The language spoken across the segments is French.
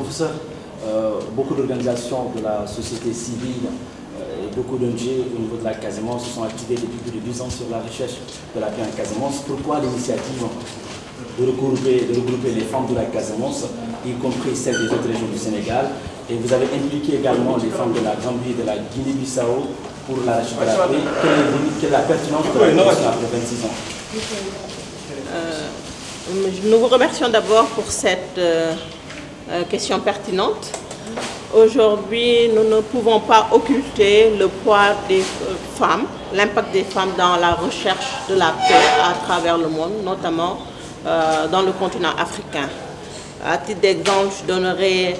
professeur, beaucoup d'organisations de la société civile et beaucoup d'ONG au niveau de la Casamance se sont activées depuis plus de 10 ans sur la recherche de la paix en Casamance. Pourquoi l'initiative de regrouper les femmes de la Casamance, y compris celles des autres régions du Sénégal? Et vous avez impliqué également les femmes de la Gambie et de la Guinée-Bissau pour la recherche de la paix. Quelle est la pertinence de la question après 26 ans? Nous vous remercions d'abord pour cette question pertinente. Aujourd'hui, nous ne pouvons pas occulter le poids des femmes, l'impact des femmes dans la recherche de la paix à travers le monde, notamment dans le continent africain. À titre d'exemple, je donnerai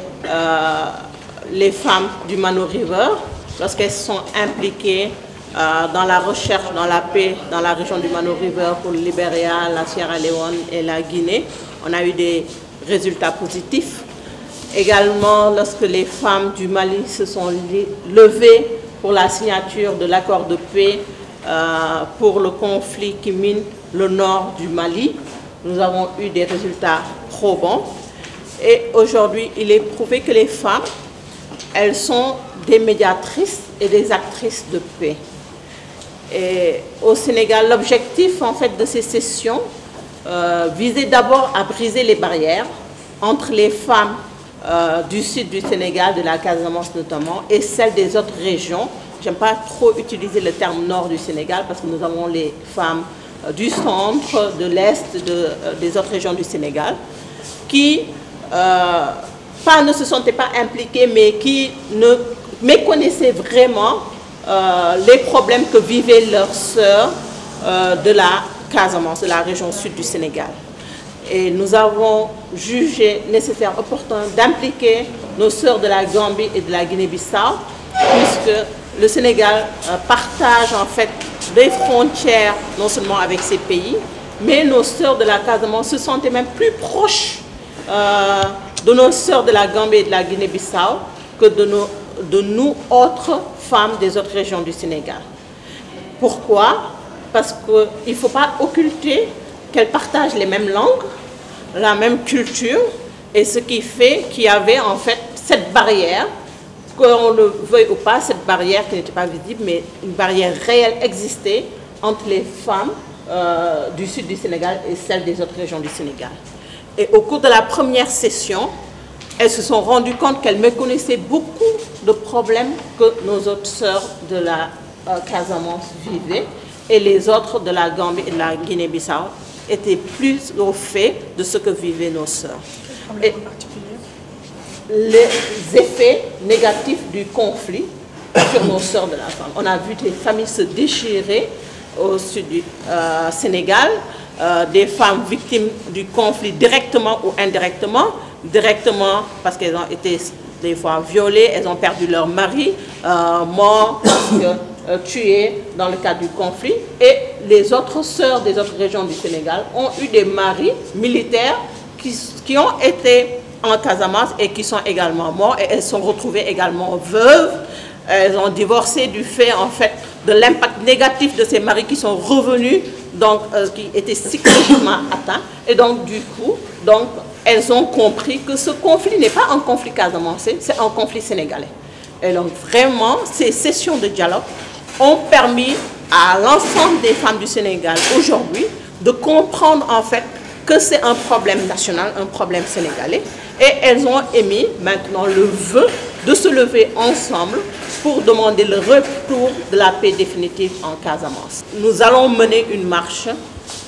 les femmes du Mano River, lorsqu'elles sont impliquées dans la recherche, dans la paix, dans la région du Mano River pour le Libéria, la Sierra Leone et la Guinée. On a eu des résultats positifs. Également, lorsque les femmes du Mali se sont levées pour la signature de l'accord de paix pour le conflit qui mine le nord du Mali, nous avons eu des résultats probants. Et aujourd'hui, il est prouvé que les femmes, elles sont des médiatrices et des actrices de paix. Et au Sénégal, l'objectif en fait de ces sessions visait d'abord à briser les barrières entre les femmes du sud du Sénégal, de la Casamance notamment, et celles des autres régions. J'aime pas trop utiliser le terme nord du Sénégal parce que nous avons les femmes du centre, de l'est, des autres régions du Sénégal, qui ne se sentaient pas impliquées, mais qui ne méconnaissaient vraiment les problèmes que vivaient leurs sœurs de la Casamance, de la région sud du Sénégal. Et nous avons jugé nécessaire, opportun d'impliquer nos sœurs de la Gambie et de la Guinée-Bissau, puisque le Sénégal partage en fait des frontières non seulement avec ces pays, mais nos sœurs de la Casamance se sentaient même plus proches de nos sœurs de la Gambie et de la Guinée-Bissau que de nous autres femmes des autres régions du Sénégal. Pourquoi? Parce qu'il ne faut pas occulter qu'elles partagent les mêmes langues, la même culture, et ce qui fait qu'il y avait en fait cette barrière, qu'on le veuille ou pas, cette barrière qui n'était pas visible, mais une barrière réelle existait entre les femmes du sud du Sénégal et celles des autres régions du Sénégal. Et au cours de la première session, elles se sont rendues compte qu'elles méconnaissaient beaucoup de problèmes que nos autres sœurs de la Casamance vivaient, et les autres de la Gambie et de la Guinée-Bissau étaient plus au fait de ce que vivaient nos sœurs. Et les effets négatifs du conflit sur nos sœurs de la femme. On a vu des familles se déchirer au sud du Sénégal, des femmes victimes du conflit directement ou indirectement. Directement parce qu'elles ont été des fois violées, elles ont perdu leur mari, morts, tués dans le cadre du conflit. Et les autres sœurs des autres régions du Sénégal ont eu des maris militaires qui ont été en Casamance et qui sont également morts. Et elles sont retrouvées également veuves. Elles ont divorcé du fait en fait de l'impact négatif de ces maris qui sont revenus, donc qui étaient psychologiquement atteints. Et donc du coup, elles ont compris que ce conflit n'est pas un conflit casamancé, c'est un conflit sénégalais. Et donc vraiment, ces sessions de dialogue ont permis à l'ensemble des femmes du Sénégal aujourd'hui de comprendre en fait que c'est un problème national, un problème sénégalais. Et elles ont émis maintenant le vœu de se lever ensemble pour demander le retour de la paix définitive en Casamance. Nous allons mener une marche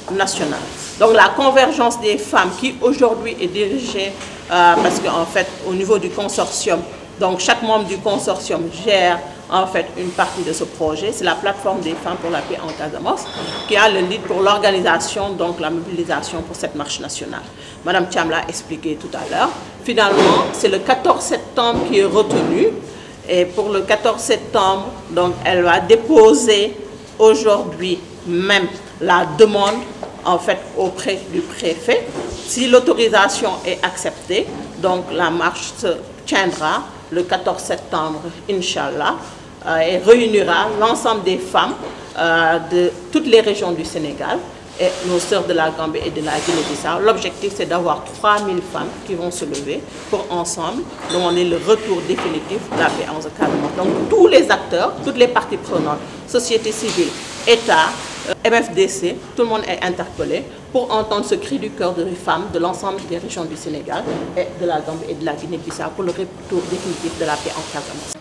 nationale. Donc la convergence des femmes qui aujourd'hui est dirigée, parce qu'en fait au niveau du consortium, donc chaque membre du consortium gère en fait une partie de ce projet. C'est la plateforme des femmes pour la paix en Casamance qui a le lead pour l'organisation, donc la mobilisation pour cette marche nationale. Madame Thiam l'a expliqué tout à l'heure. Finalement, c'est le 14 septembre qui est retenu. Et pour le 14 septembre, donc elle va déposer aujourd'hui même la demande en fait auprès du préfet. Si l'autorisation est acceptée, donc la marche se tiendra le 14 septembre, Inch'Allah, et réunira l'ensemble des femmes de toutes les régions du Sénégal et nos sœurs de la Gambie et de la Guinée-Bissau. L'objectif, c'est d'avoir 3000 femmes qui vont se lever pour ensemble demander le retour définitif de la paix en Casamance. Donc tous les acteurs, toutes les parties prenantes, société civile, État, MFDC, tout le monde est interpellé pour entendre ce cri du cœur des femmes de l'ensemble des régions du Sénégal et de la Gambie et de la Guinée-Bissau pour le retour définitif de la paix en Casamance.